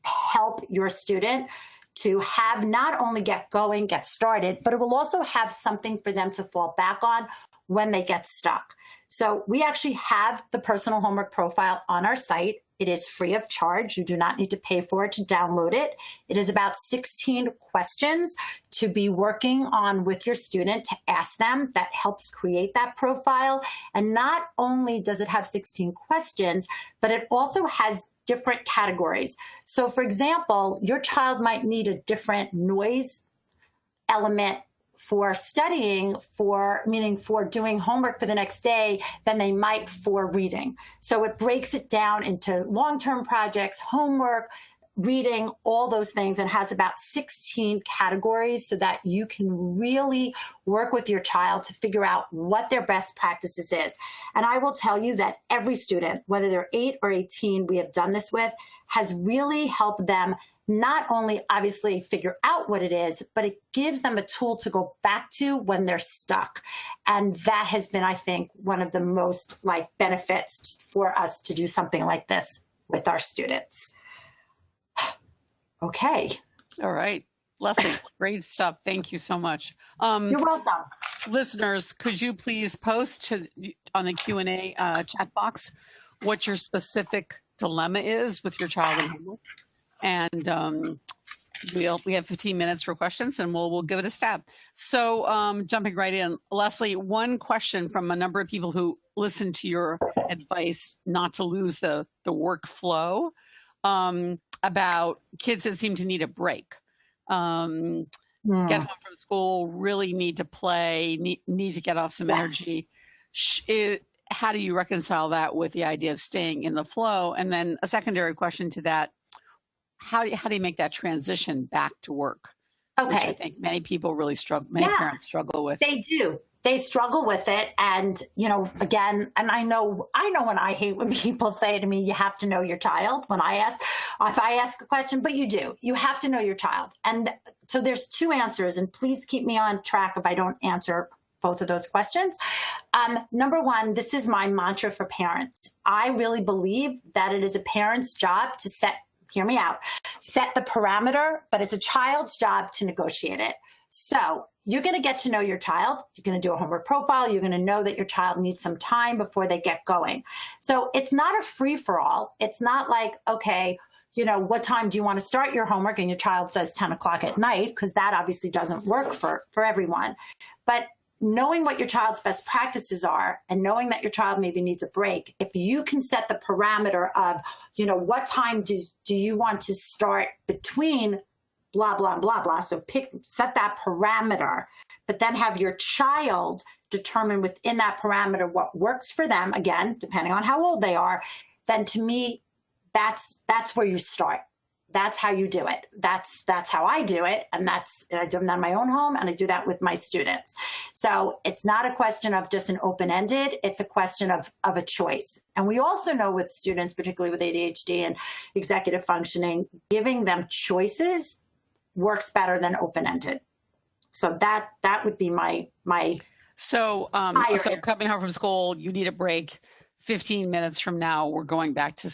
help your student to have not only get going, get started, but it will also have something for them to fall back on when they get stuck. So we actually have the personal homework profile on our site. It is free of charge. You do not need to pay for it to download it. It is about 16 questions to be working on with your student to ask them. That helps create that profile. And not only does it have 16 questions, but it also has different categories. So for example, your child might need a different noise element for studying, meaning for doing homework for the next day than they might for reading. So it breaks it down into long-term projects, homework, reading, all those things, and has about 16 categories so that you can really work with your child to figure out what their best practices is. And I will tell you that every student, whether they're 8 or 18, we have done this with, has really helped them not only obviously figure out what it is, but it gives them a tool to go back to when they're stuck. And that has been, I think, one of the most benefits for us to do something like this with our students. Okay. All right. Leslie, great stuff. Thank you so much. You're welcome. Listeners, could you please post on the Q&A chat box what your specific dilemma is with your child in homework? And we have 15 minutes for questions, and we'll give it a stab. So jumping right in, Leslie, one question from a number of people who listened to your advice not to lose the workflow about kids that seem to need a break, get home from school, really need to play, need to get off some energy. How do you reconcile that with the idea of staying in the flow? And then a secondary question to that, how do you make that transition back to work? Okay. Which I think many people really struggle, many parents struggle with. They do. They struggle with it. And, again, and I know when I hate when people say to me, you have to know your child if I ask a question, but you do. You have to know your child. And so there's two answers, and please keep me on track if I don't answer both of those questions. Number one, this is my mantra for parents. I really believe that it is a parent's job to hear me out, set the parameter, but it's a child's job to negotiate it. So you're going to get to know your child. You're going to do a homework profile. You're going to know that your child needs some time before they get going. So it's not a free for all. It's not like, okay, you know, what time do you want to start your homework? And your child says 10 o'clock at night, because that obviously doesn't work for everyone. But knowing what your child's best practices are and knowing that your child maybe needs a break, if you can set the parameter of, you know, what time do you want to start between blah, blah, blah, blah. So set that parameter, but then have your child determine within that parameter what works for them, again, depending on how old they are, then to me, that's where you start. That's how you do it. That's how I do it. And I do that in my own home, and I do that with my students. So it's not a question of just an open-ended, it's a question of a choice. And we also know with students, particularly with ADHD and executive functioning, giving them choices works better than open-ended. So that would be my So coming home from school, you need a break. 15 minutes from now, we're going back to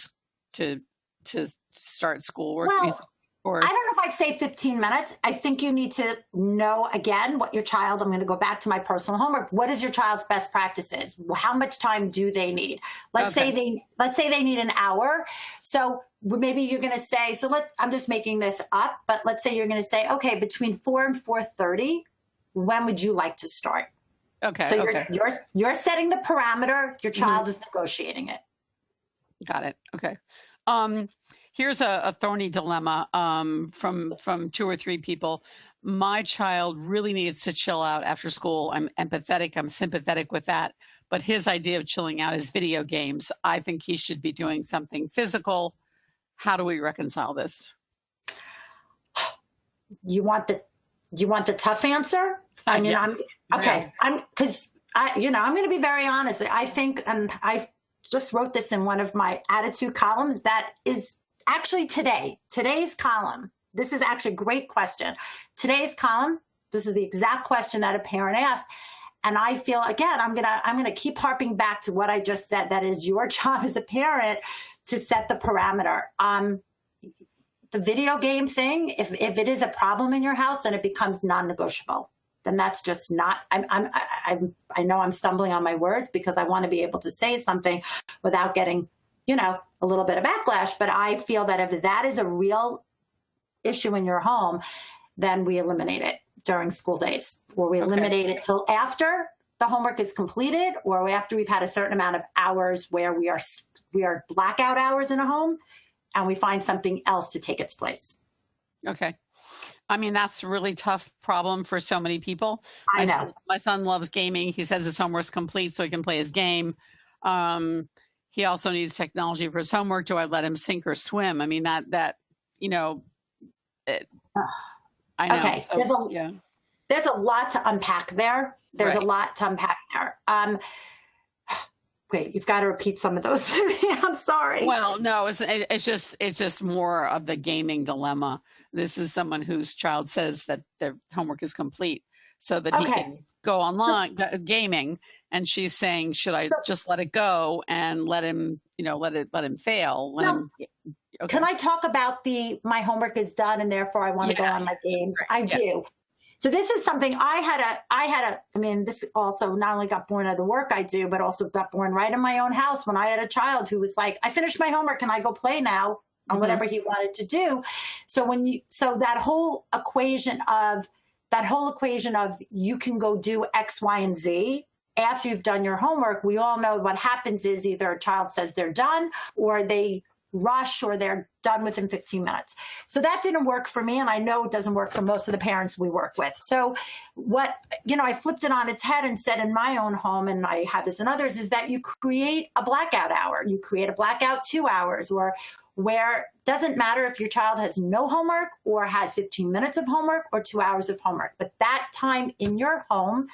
start schoolwork. Well, I don't know if I'd say 15 minutes. I think you need to know, again, what your child, I'm going to go back to my personal homework. What is your child's best practices? How much time do they need? Let's say they need an hour. So maybe you're going to say, I'm just making this up, but let's say you're going to say, okay, between 4 and 4:30, when would you like to start? Okay. So you're setting the parameter, your child is negotiating it. Got it. Okay. Here's a thorny dilemma from 2 or 3 people. My child really needs to chill out after school. I'm empathetic. I'm sympathetic with that. But his idea of chilling out is video games. I think he should be doing something physical. How do we reconcile this? You want the tough answer? I mean, yeah. I'm going to be very honest. I think, and I just wrote this in one of my ADDitude columns, that is actually today's column. This is actually a great question. Today's column, this is the exact question that a parent asked. And I feel, again, I'm going to keep harping back to what I just said. That is your job as a parent to set the parameter. The video game thing, if it is a problem in your house, then it becomes non-negotiable. Then that's just not, I know I'm stumbling on my words because I want to be able to say something without getting, a little bit of backlash. But I feel that if that is a real issue in your home, then we eliminate it during school days, or we eliminate it till after the homework is completed, or after we've had a certain amount of hours where we are blackout hours in a home, and we find something else to take its place. Okay. I mean, that's a really tough problem for so many people. I know. My son loves gaming. He says his homework's complete so he can play his game. He also needs technology for his homework. Do I let him sink or swim? I mean, I know. Okay. So, there's a lot to unpack there. Wait, you've got to repeat some of those to me. I'm sorry. Well, no, it's just more of the gaming dilemma. This is someone whose child says that their homework is complete so that he can go online gaming. And she's saying, should I just let it go and let him fail? Can I talk about my homework is done and therefore I want to go on my games? I do. So this is something I mean, this also not only got born out of the work I do, but also got born right in my own house when I had a child who was like, I finished my homework, can I go play now on whatever he wanted to do? So that whole equation of you can go do X, Y, and Z after you've done your homework, we all know what happens is either a child says they're done or they rush or they're done within 15 minutes. So that didn't work for me. And I know it doesn't work for most of the parents we work with. So I flipped it on its head and said in my own home, and I have this in others, is that you create a blackout hour. You create a blackout 2 hours, or where it doesn't matter if your child has no homework or has 15 minutes of homework or 2 hours of homework, but that time in your home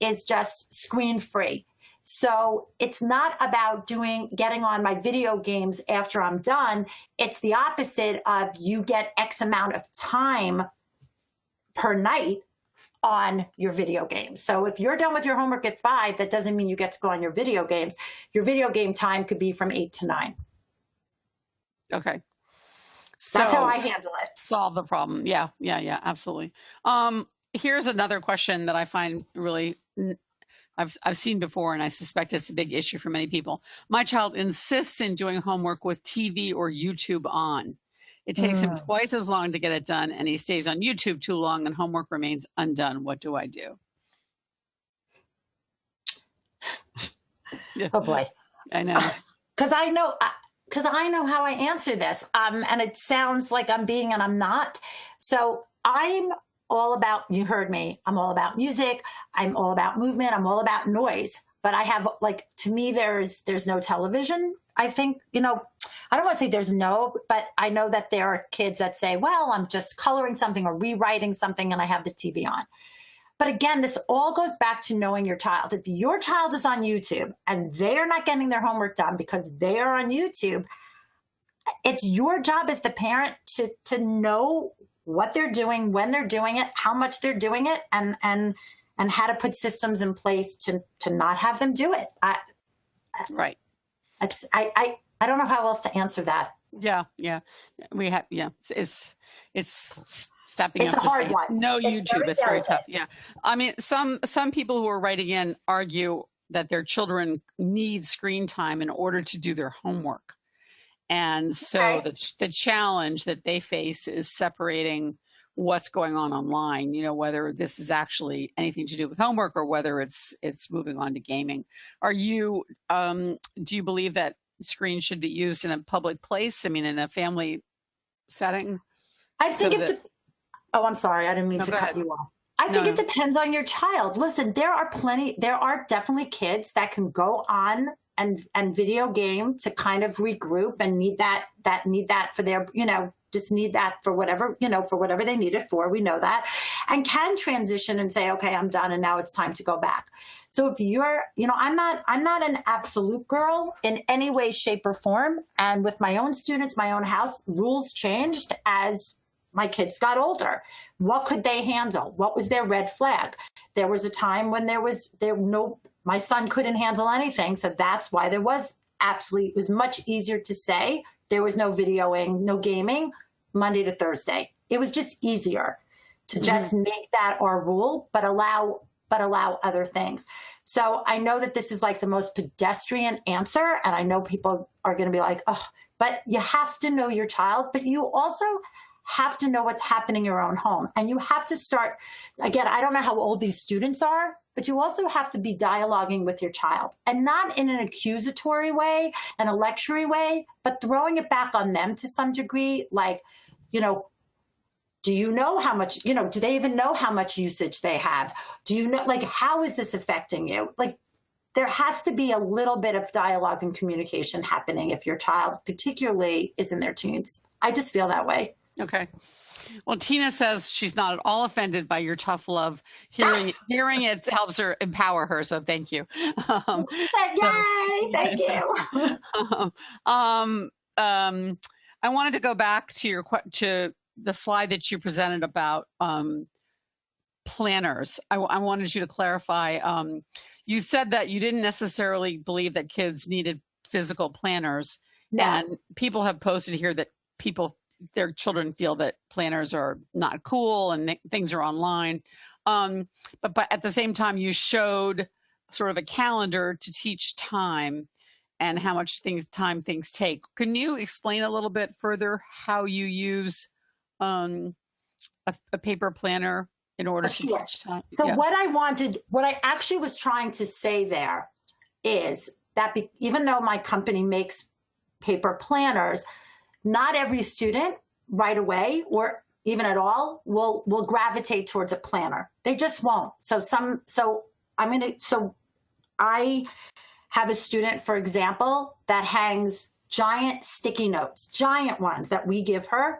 is just screen free. So it's not about getting on my video games after I'm done. It's the opposite of you get X amount of time per night on your video games. So if you're done with your homework at 5, that doesn't mean you get to go on your video games. Your video game time could be from 8 to 9. Okay. So that's how I handle it. Solve the problem. Yeah, absolutely. here's another question that I find really I've seen before, and I suspect it's a big issue for many people. My child insists in doing homework with TV or YouTube on. It takes him twice as long to get it done, and he stays on YouTube too long, and homework remains undone. What do I do? Oh boy, I know. Because I know how I answer this, and it sounds like I'm being, and I'm not. So I'm all about, you heard me, I'm all about music, I'm all about movement, I'm all about noise. But I have, like, to me, there's no television. I think, I don't want to say there's no, but I know that there are kids that say, well, I'm just coloring something or rewriting something and I have the TV on. But again, this all goes back to knowing your child. If your child is on YouTube and they are not getting their homework done because they are on YouTube, it's your job as the parent to know what they're doing, when they're doing it, how much they're doing it, and how to put systems in place to not have them do it. Right. I don't know how else to answer that. Yeah. We have, it's stepping it's up. It's a hard one. No it's YouTube. It's very tough. Yeah. I mean, some people who are writing in argue that their children need screen time in order to do their homework. And so the challenge that they face is separating what's going on online, whether this is actually anything to do with homework or whether it's moving on to gaming. Are you, do you believe that screens should be used in a public place? I mean, in a family setting? I think I'm sorry. I didn't mean to cut you off. I think it depends on your child. Listen, there are definitely kids that can go on and video game to kind of regroup and need that for their, just need that for whatever, for whatever they need it for. We know that, and can transition and say, okay, I'm done. And now it's time to go back. So if you're, I'm not an absolute girl in any way, shape or form. And with my own students, my own house, rules changed as my kids got older. What could they handle? What was their red flag? There was a time when my son couldn't handle anything. So that's why it was much easier to say there was no videoing, no gaming, Monday to Thursday. It was just easier to just make that our rule, but allow other things. So I know that this is like the most pedestrian answer. And I know people are going to be like, oh, but you have to know your child, but you also have to know what's happening in your own home. And you have to start, again, I don't know how old these students are, but you also have to be dialoguing with your child, and not in an accusatory way and a lectury way, but throwing it back on them to some degree. Like, do you know how much, do they even know how much usage they have? Do you know, like, how is this affecting you? Like, there has to be a little bit of dialogue and communication happening if your child particularly is in their teens. I just feel that way. Okay. Well, Tina says she's not at all offended by your tough love. Hearing it helps her empower her. So thank you. Yay! Thank you. I wanted to go back to the slide that you presented about planners. I wanted you to clarify. You said that you didn't necessarily believe that kids needed physical planners, and people have posted here that their children feel that planners are not cool and things are online. But at the same time, you showed sort of a calendar to teach time and how much time things take. Can you explain a little bit further how you use a paper planner in order to teach time? So what I actually was trying to say there is that even though my company makes paper planners, not every student right away or even at all will gravitate towards a planner. They just won't. I have a student, for example, that hangs giant sticky notes, giant ones that we give her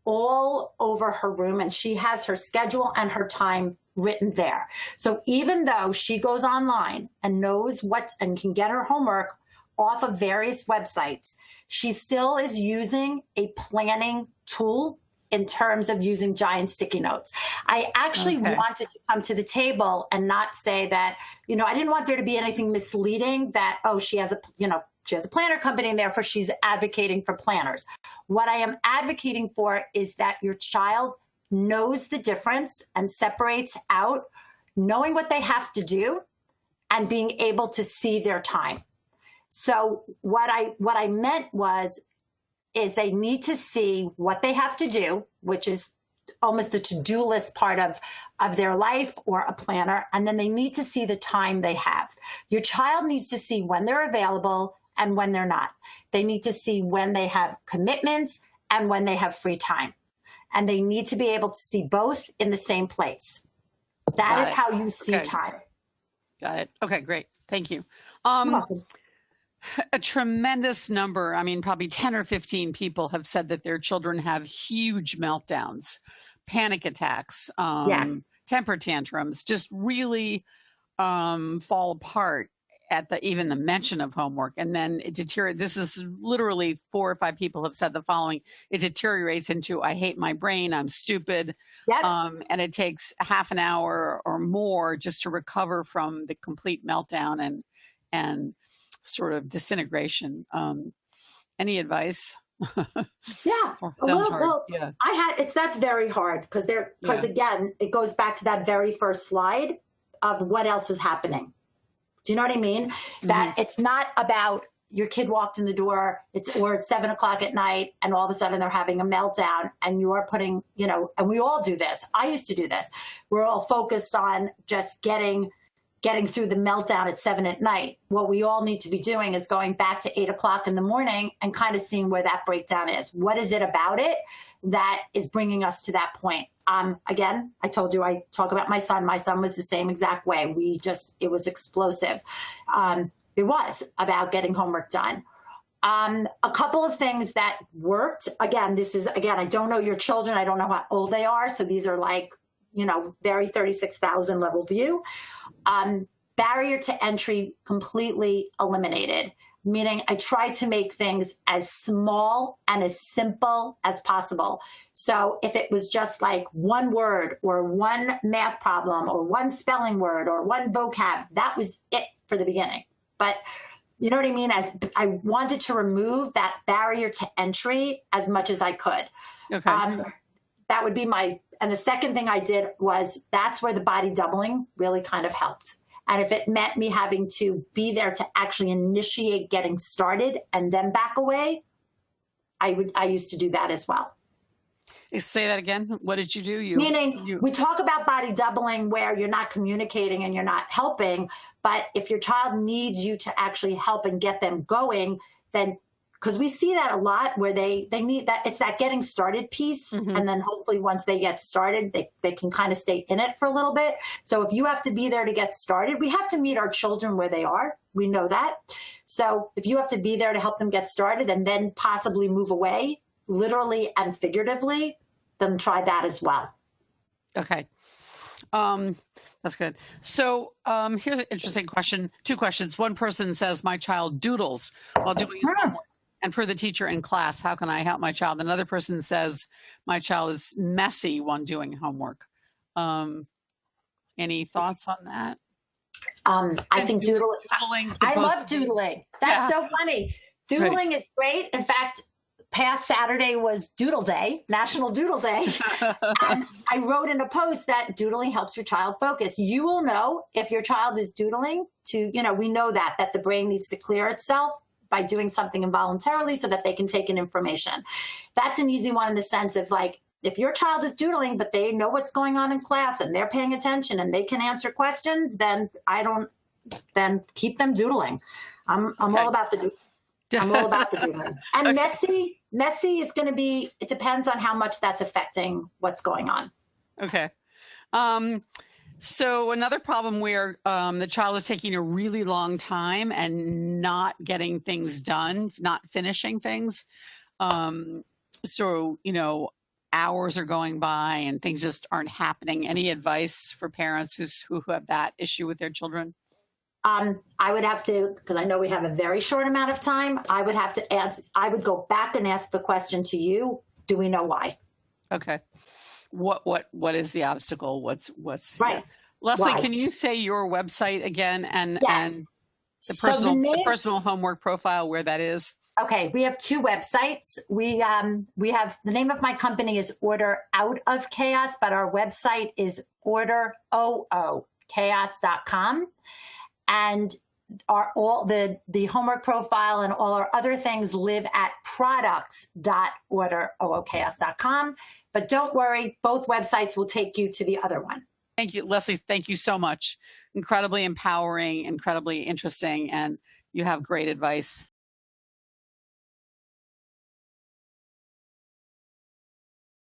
all over her room, and she has her schedule and her time written there. So even though she goes online and knows and can get her homework off of various websites, she still is using a planning tool in terms of using giant sticky notes. I actually wanted to come to the table and not say that, I didn't want there to be anything misleading that, she has a planner company and therefore she's advocating for planners. What I am advocating for is that your child knows the difference and separates out knowing what they have to do and being able to see their time. So what I meant is they need to see what they have to do, which is almost the to-do list part of their life or a planner. And then they need to see the time they have. Your child needs to see when they're available and when they're not. They need to see when they have commitments and when they have free time. And they need to be able to see both in the same place. That is how you see time. Got it. Okay, great. Thank you. You're welcome. A tremendous number, I mean, probably 10 or 15 people have said that their children have huge meltdowns, panic attacks, Yes. temper tantrums, just really fall apart at even the mention of homework. And then it deteriorates. This is literally 4 or 5 people have said the following. It deteriorates into, I hate my brain, I'm stupid. Yep. And it takes half an hour or more just to recover from the complete meltdown and sort of disintegration. Any advice? Yeah. Well, yeah. that's very hard because again, it goes back to that very first slide of what else is happening. Do you know what I mean? That it's not about your kid walked in the door, it's 7 o'clock at night, and all of a sudden they're having a meltdown, and you're putting, and we all do this. I used to do this. We're all focused on just getting through the meltdown at 7 at night. What we all need to be doing is going back to 8 o'clock in the morning and kind of seeing where that breakdown is. What is it about it that is bringing us to that point? Again, I told you, I talk about my son. My son was the same exact way. It was explosive. It was about getting homework done. A couple of things that worked. Again, I don't know your children. I don't know how old they are. So these are like, very 36,000 level view. Barrier to entry completely eliminated, meaning I tried to make things as small and as simple as possible. So if it was just like one word or one math problem or one spelling word or one vocab, that was it for the beginning. But you know what I mean? As I wanted to remove that barrier to entry as much as I could. Okay. That would be and the second thing I did was that's where the body doubling really kind of helped. And if it meant me having to be there to actually initiate getting started and then back away, I used to do that as well. Say that again. What did you do? We talk about body doubling where you're not communicating and you're not helping, but if your child needs you to actually help and get them going, then because we see that a lot where they need that, it's that getting started piece. Mm-hmm. And then hopefully once they get started, they can kind of stay in it for a little bit. So if you have to be there to get started, we have to meet our children where they are. We know that. So if you have to be there to help them get started and then possibly move away, literally and figuratively, then try that as well. Okay. That's good. So here's an interesting question. 2 questions. One person says, my child doodles while doing homework. And per the teacher in class, how can I help my child? Another person says, my child is messy when doing homework. Any thoughts on that? I think doodling. I love doodling. That's so funny. Doodling is great. In fact, past Saturday was Doodle Day, National Doodle Day. And I wrote in a post that doodling helps your child focus. You will know if your child is doodling we know that the brain needs to clear itself by doing something involuntarily so that they can take in information. That's an easy one in the sense of like, if your child is doodling, but they know what's going on in class and they're paying attention and they can answer questions, then keep them doodling. I'm all about the I'm all about the doodling. And messy is going to be, it depends on how much that's affecting what's going on. Okay. So another problem where the child is taking a really long time and not getting things done, not finishing things. Hours are going by and things just aren't happening. Any advice for parents who have that issue with their children? I would have to, because I know we have a very short amount of time, I would have to answer, I would go back and ask the question to you. Do we know why? Okay. What is the obstacle? What's right? Yeah. Leslie, why? Can you say your website again and yes. and the personal homework profile where that is? Okay, we have two websites. We have the name of my company is Order Out of Chaos, but our website is orderoochaos.com. And all the homework profile and all our other things live at products.orderoochaos.com. But don't worry, both websites will take you to the other one. Thank you, Leslie. Thank you so much. Incredibly empowering, incredibly interesting, and you have great advice.